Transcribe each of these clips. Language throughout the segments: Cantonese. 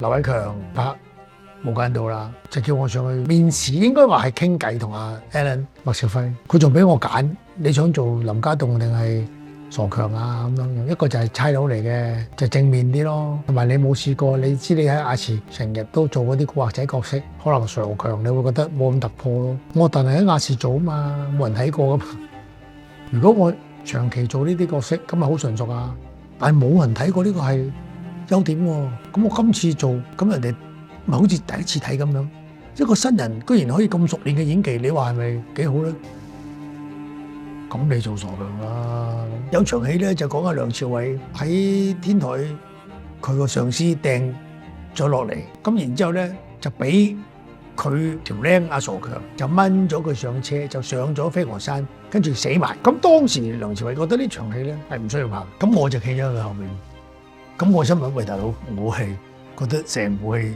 劉偉強拍《無間道》啦，就叫我上去面試，應該話係傾偈同阿 Alan 麥兆輝，佢仲俾我揀，你想做林家棟定係傻強啊咁樣，一個就係差佬嚟嘅，就正面啲咯，同埋你冇試過，你知你喺亞視成日都做嗰啲古惑仔角色，可能傻強你會覺得冇咁突破咯。我但係喺亞視做啊嘛，冇人睇過噶嘛。如果我長期做呢啲角色，咁咪好純熟啊，但係冇人睇過呢個係優點喎。咁我今次做，咁人哋咪好似第一次睇咁樣，一個新人居然可以咁熟練嘅演技，你話係咪幾好咧？咁你做傻強啦！有場戲咧就講阿梁朝偉喺天台，佢個上司掟咗落嚟，咁然之後咧就俾佢條僆阿傻強就掹咗佢上車，就上咗飛鵝山，跟住死埋。咁當時梁朝偉覺得呢場戲咧係唔需要拍，咁我就企咗喺佢後面。咁我心諗喂大佬，我係覺得成部戲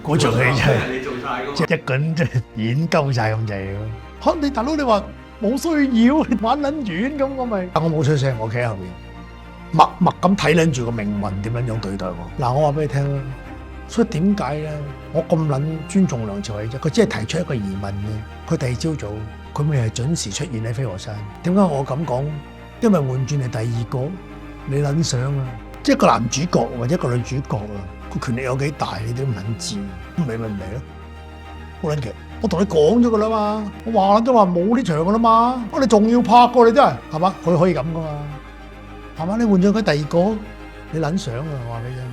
嗰場戲真係即係一個人即係演鳩曬咁滯咯。嚇你大佬你話冇需要玩撚完咁我咪，但我冇出聲，我企喺後面默默咁睇撚住個命運點樣對待我。嗱我話俾你聽啦，所以點解咧我咁撚尊重梁朝偉啫？佢只係提出一個疑問嘅，佢第二朝早佢咪係準時出現喺飛鵝山。點解我咁講？因為換轉係第二個，你撚想啊！即係個男主角或者一個女主角啊，個權力有幾大你都唔撚知，咁你咪唔嚟咯，好撚奇！我同你講咗噶啦嘛，我話都話冇呢場噶啦嘛，我哋仲要拍過你真係，係嘛？佢可以咁噶嘛，係嘛？你換咗佢第二個，你撚想啊！我話俾你聽。